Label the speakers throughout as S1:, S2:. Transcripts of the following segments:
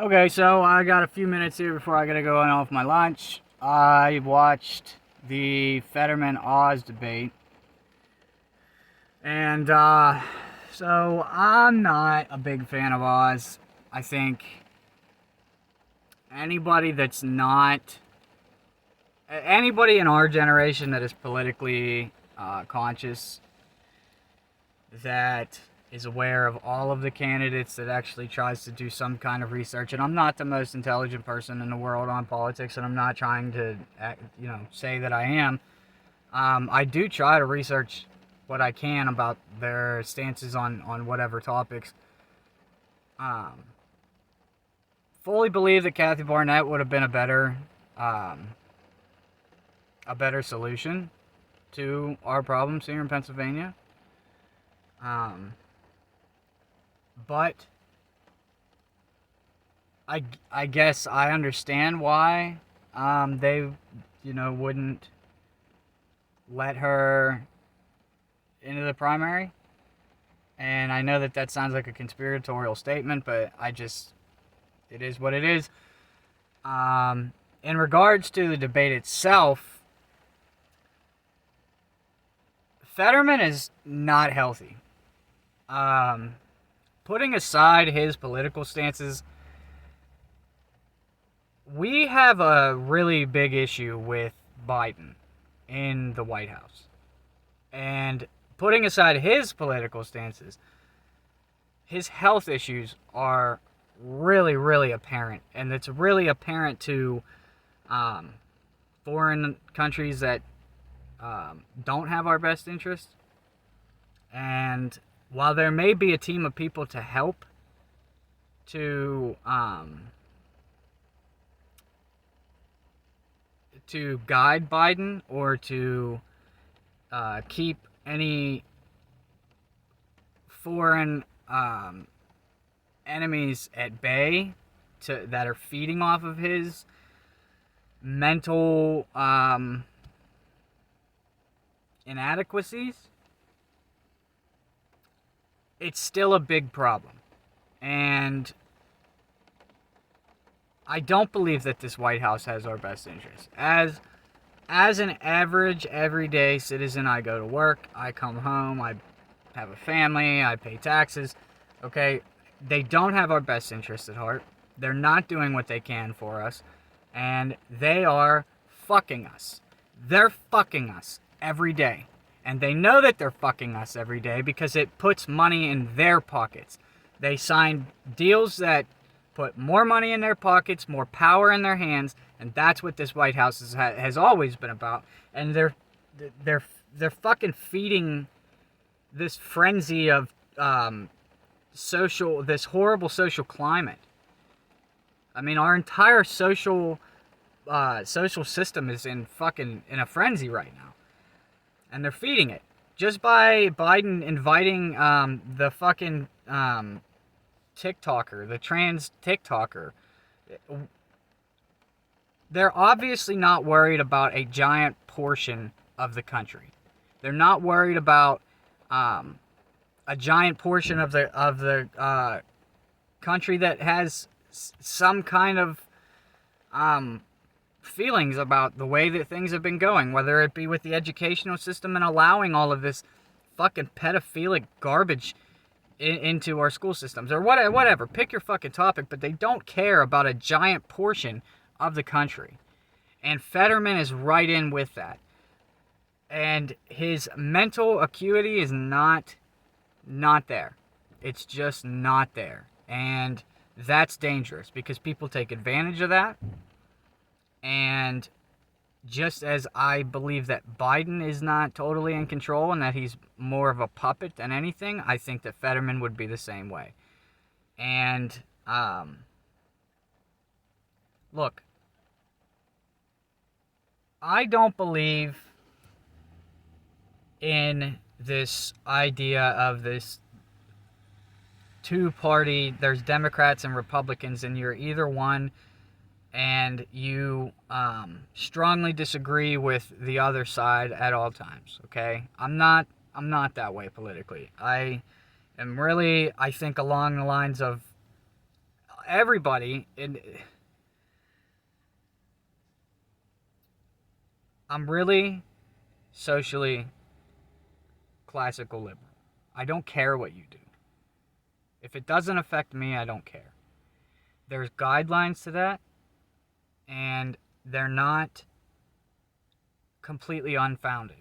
S1: Okay, so I got a few minutes here before I gotta go on off my lunch. I watched the Fetterman Oz debate, and so I'm not a big fan of Oz. I think anybody that's not anybody in our generation that is politically conscious, that is aware of all of the candidates, that actually tries to do some kind of research. And I'm not the most intelligent person in the world on politics, and I'm not trying to, say that I am. I do try to research what I can about their stances on whatever topics. Um, Fully believe that Kathy Barnett would have been um, a better solution to our problems here in Pennsylvania. Um, but I guess I understand why they, wouldn't let her into the primary. And I know that that sounds like a conspiratorial statement, but it is what it is. In regards to the debate itself, Fetterman is not healthy. Putting aside his political stances, we have a really big issue with Biden in the White House. And putting aside his political stances, his health issues are really, really apparent. And it's really apparent to foreign countries that don't have our best interest. And while there may be a team of people to help to guide Biden, or to keep any foreign enemies at bay that are feeding off of his mental inadequacies, it's still a big problem. And I don't believe that this White House has our best interests. As an average, everyday citizen, I go to work, I come home, I have a family, I pay taxes. Okay, they don't have our best interests at heart. They're not doing what they can for us, and they are fucking us. They're fucking us every day. And they know that they're fucking us every day because it puts money in their pockets. They sign deals that put more money in their pockets, more power in their hands, and that's what this White House has always been about. And they're fucking feeding this frenzy of this horrible social climate. I mean, our entire social system is in a frenzy right now, and they're feeding it just by Biden inviting the fucking TikToker, the trans TikToker. They're obviously not worried about a giant portion of the country. They're not worried about a giant portion of the country that has some kind of feelings about the way that things have been going, whether it be with the educational system and allowing all of this fucking pedophilic garbage into our school systems, or whatever. Pick your fucking topic, but they don't care about a giant portion of the country. And Fetterman is right in with that. And his mental acuity is not there. It's just not there. And that's dangerous because people take advantage of that. And just as I believe that Biden is not totally in control and that he's more of a puppet than anything, I think that Fetterman would be the same way. And look, I don't believe in this idea of this two-party, there's Democrats and Republicans, and you're either one, and you strongly disagree with the other side at all times. Okay, I'm not that way politically. I am really, I think, along the lines of everybody, and I'm really socially classical liberal. I don't care what you do. If it doesn't affect me, I don't care. There's guidelines to that, and they're not completely unfounded.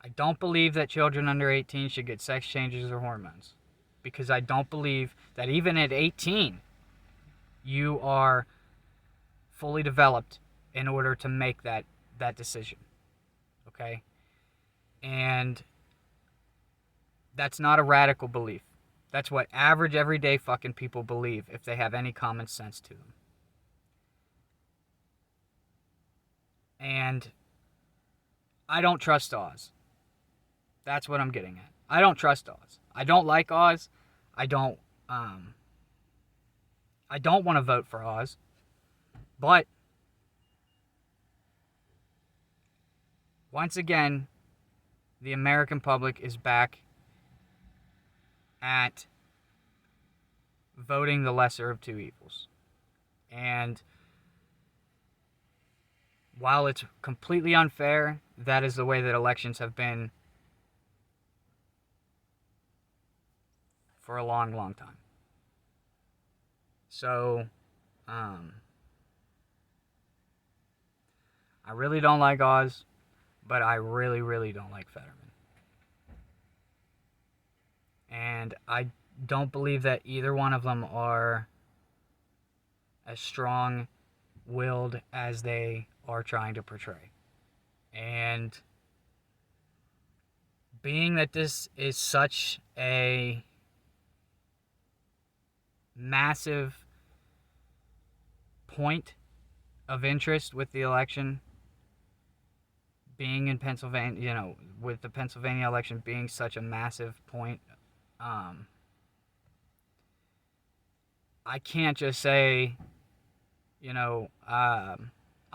S1: I don't believe that children under 18 should get sex changes or hormones, because I don't believe that even at 18 you are fully developed in order to make that decision. Okay? And that's not a radical belief. That's what average, everyday fucking people believe if they have any common sense to them. And I don't trust Oz. That's what I'm getting at. I don't trust Oz. I don't like Oz. I don't want to vote for Oz. But once again, the American public is back at voting the lesser of two evils. And while it's completely unfair, that is the way that elections have been for a long, long time. So, I really don't like Oz, but I really, really don't like Fetterman. And I don't believe that either one of them are as strong-willed as they are trying to portray. And being that this is such a massive point of interest with the election, being in Pennsylvania, with the Pennsylvania election being such a massive point, I can't just say, I'm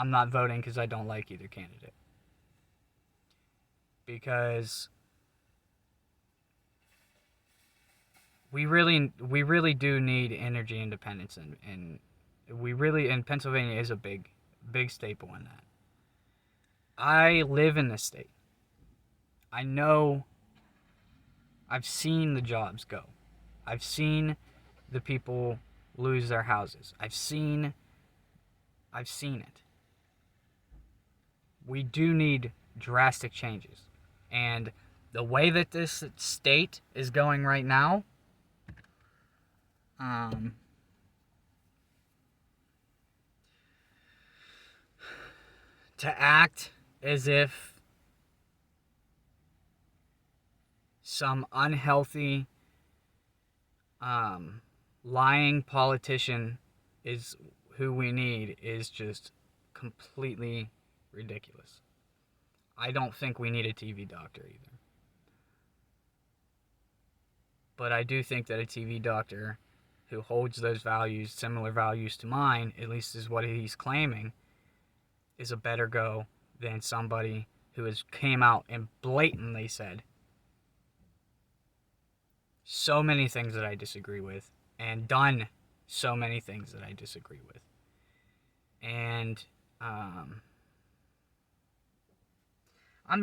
S1: not voting because I don't like either candidate. Because we really do need energy independence, and Pennsylvania is a big staple in that. I live in this state. I know. I've seen the jobs go. I've seen the people lose their houses. I've seen it. We do need drastic changes. And the way that this state is going right now, to act as if some unhealthy, lying politician is who we need is just completely ridiculous. I don't think we need a TV doctor either. But I do think that a TV doctor who holds those values, similar values to mine, at least is what he's claiming, is a better go than somebody who has came out and blatantly said so many things that I disagree with and done so many things that I disagree with. And I'm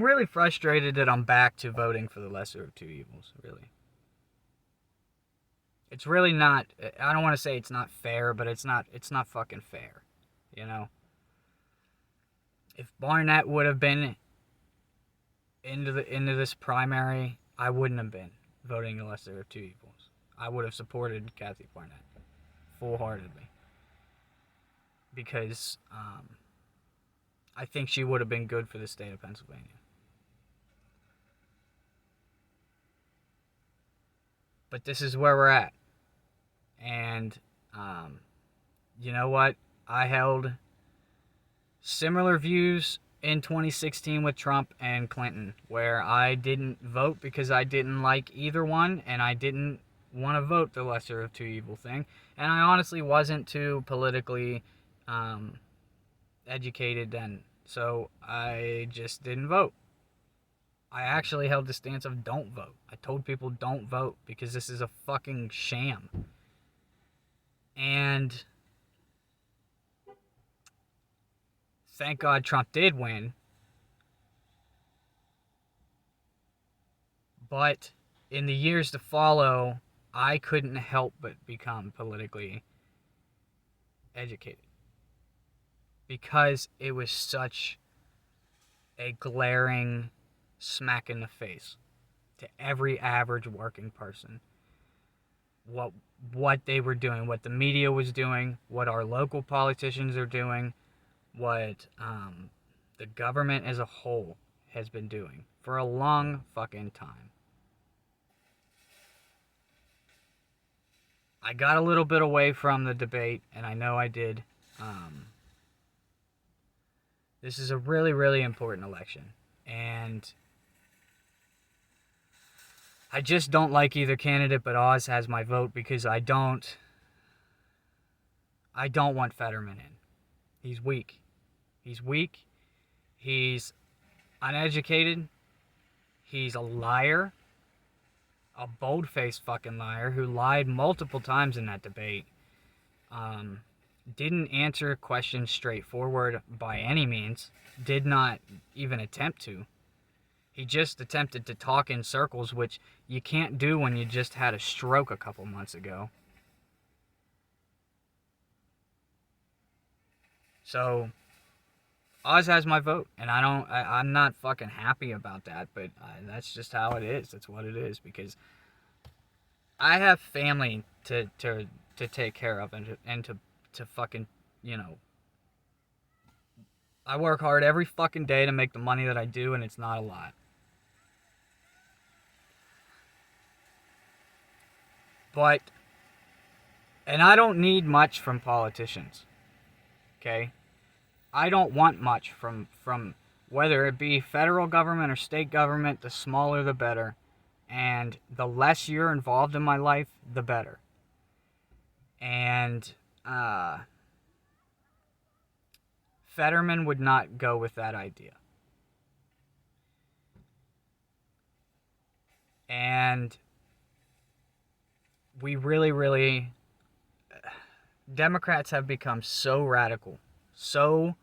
S1: really frustrated that I'm back to voting for the lesser of two evils, really. It's really not, I don't want to say it's not fair, but it's not fucking fair, If Barnett would have been into this primary, I wouldn't have been voting the lesser of two evils. I would have supported Kathy Barnett full-heartedly. Because I think she would have been good for the state of Pennsylvania. But this is where we're at. And you know what? I held similar views in 2016 with Trump and Clinton, where I didn't vote because I didn't like either one, and I didn't want to vote the lesser of two evil thing. And I honestly wasn't too politically educated then, so I just didn't vote. I actually held the stance of don't vote. I told people don't vote because this is a fucking sham. And thank God Trump did win. But in the years to follow, I couldn't help but become politically educated because it was such a glaring smack in the face to every average working person. What they were doing, what the media was doing, what our local politicians are doing, what the government as a whole has been doing for a long fucking time. I got a little bit away from the debate, and I know I did. This is a really, really important election, and I just don't like either candidate, but Oz has my vote because I don't want Fetterman in. He's weak. He's weak. He's uneducated. He's a liar. A bold-faced fucking liar who lied multiple times in that debate. Didn't answer questions straightforward by any means. Did not even attempt to. He just attempted to talk in circles, which you can't do when you just had a stroke a couple months ago. So, Oz has my vote, and I'm not fucking happy about that, but that's just how it is. That's what it is, because I have family to take care of and to fucking, you know, I work hard every fucking day to make the money that I do, and it's not a lot. But, and I don't need much from politicians, okay? I don't want much from whether it be federal government or state government. The smaller the better, and the less you're involved in my life, the better. And Fetterman would not go with that idea. And we really, Democrats have become so radical, so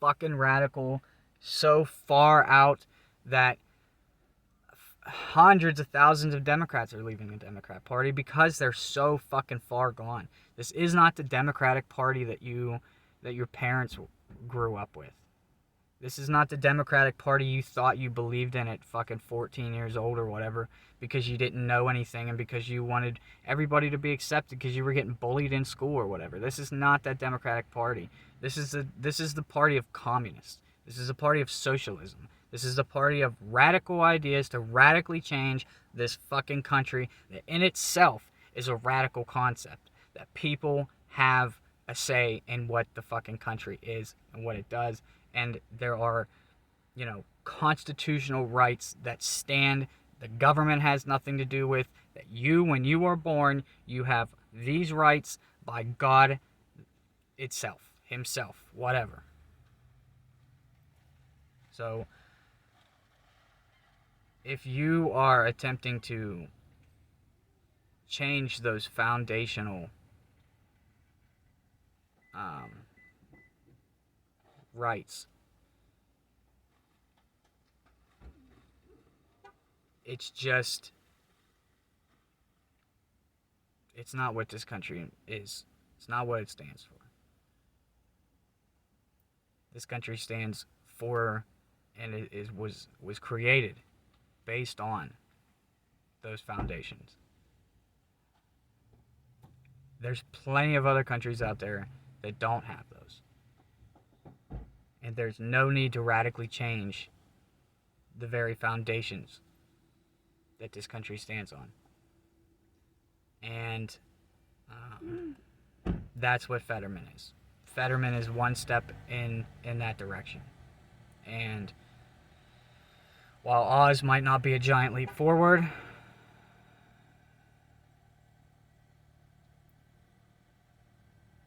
S1: fucking radical, so far out that hundreds of thousands of Democrats are leaving the Democrat Party because they're so fucking far gone. This is not the Democratic Party that your parents grew up with. This is not the Democratic Party you thought you believed in at fucking 14 years old or whatever because you didn't know anything and because you wanted everybody to be accepted because you were getting bullied in school or whatever. This is not that Democratic Party. This is the party of communists. This is a party of socialism. This is the party of radical ideas to radically change this fucking country that in itself is a radical concept. That people have a say in what the fucking country is and what it does. And there are, constitutional rights that stand, the government has nothing to do with, that when you are born, you have these rights by God itself, himself, whatever. So, if you are attempting to change those foundational rights, it's not what this country is. It's not what it stands for. This country stands for, and it was created based on those foundations. There's plenty of other countries out there that don't have those. And there's no need to radically change the very foundations that this country stands on. And that's what Fetterman is. Fetterman is one step in that direction. And while Oz might not be a giant leap forward,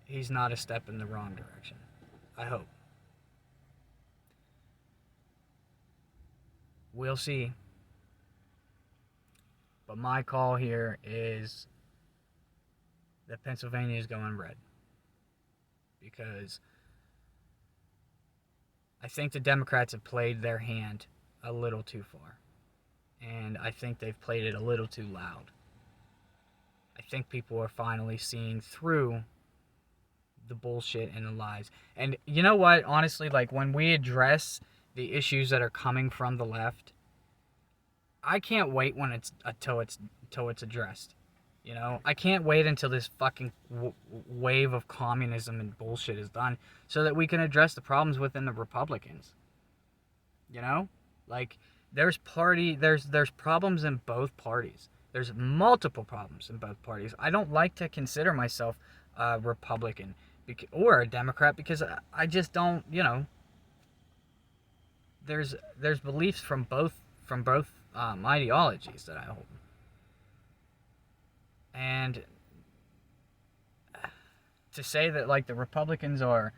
S1: he's not a step in the wrong direction. I hope. We'll see. But my call here is that Pennsylvania is going red. Because I think the Democrats have played their hand a little too far. And I think they've played it a little too loud. I think people are finally seeing through the bullshit and the lies. And you know what? Honestly, like when we address the issues that are coming from the left, I can't wait when until it's addressed. You know, I can't wait until this fucking wave of communism and bullshit is done, so that we can address the problems within the Republicans. You know, like there's problems in both parties. There's multiple problems in both parties. I don't like to consider myself a Republican or a Democrat because I just don't. You know, there's beliefs from both ideologies that I hold. And to say that like the Republicans are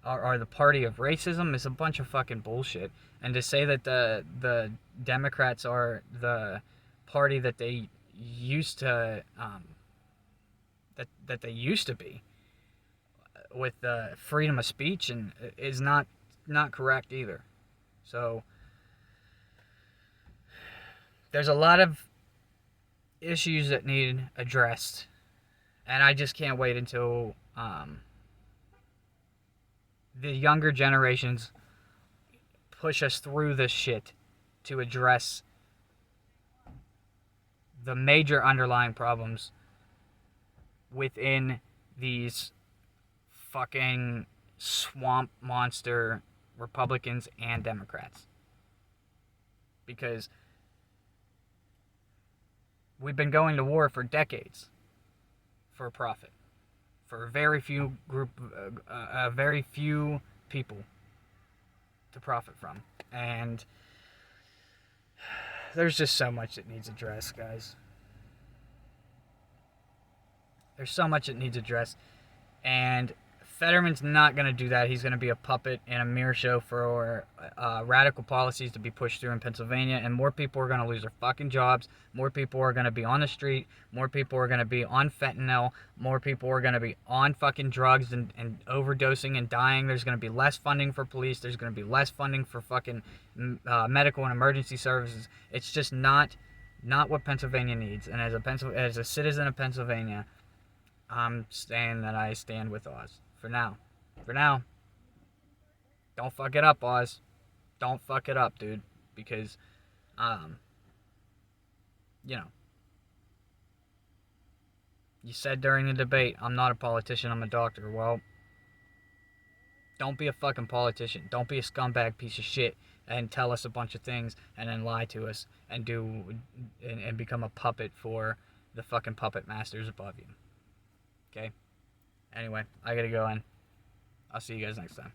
S1: the party of racism is a bunch of fucking bullshit. And to say that the Democrats are the party that they used to that they used to be with freedom of speech and is not correct either. So there's a lot of issues that need addressed, and I just can't wait until the younger generations push us through this shit to address the major underlying problems within these fucking swamp monster Republicans and Democrats. Because we've been going to war for decades for a profit, for a very few people to profit from, and there's just so much that needs addressed, guys. There's so much that needs addressed, and Fetterman's not going to do that. He's going to be a puppet and a mirror show for radical policies to be pushed through in Pennsylvania, and more people are going to lose their fucking jobs. More people are going to be on the street. More people are going to be on fentanyl. More people are going to be on fucking drugs and overdosing and dying. There's going to be less funding for police. There's going to be less funding for fucking medical and emergency services. It's just not what Pennsylvania needs. And as a citizen of Pennsylvania, I'm saying that I stand with Oz. For now. Don't fuck it up, Oz. Don't fuck it up, dude. Because, you know. You said during the debate, I'm not a politician, I'm a doctor. Well, don't be a fucking politician. Don't be a scumbag piece of shit and tell us a bunch of things and then lie to us and become a puppet for the fucking puppet masters above you. Okay? Anyway, I gotta go in. I'll see you guys next time.